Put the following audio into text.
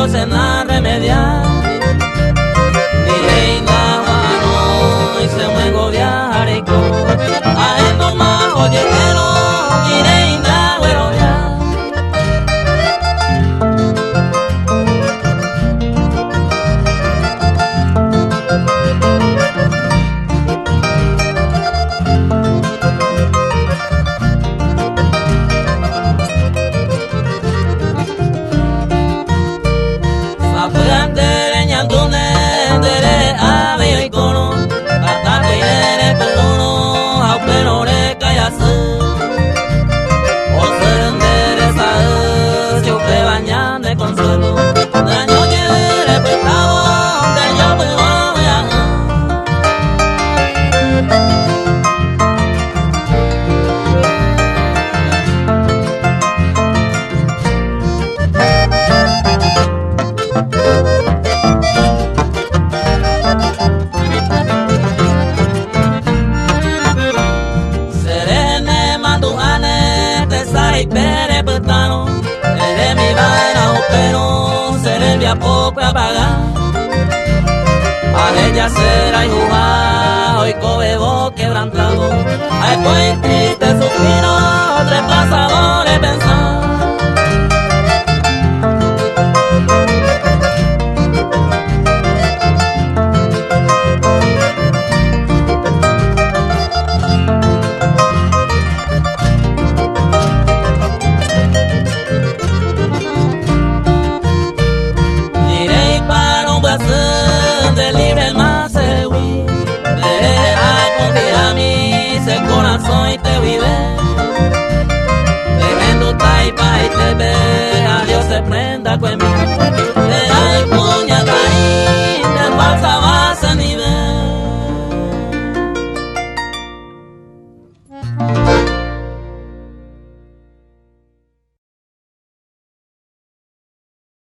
Se na remediar mi reina Juano y se muego viajar y con a esto más oye mi reina güero ya. Eres mi vaina, pero seré mi poco apagar. A ella será y jugar, hoy cobebo quebrantado. Ay, pues triste suspiro, tres pasadores pensar.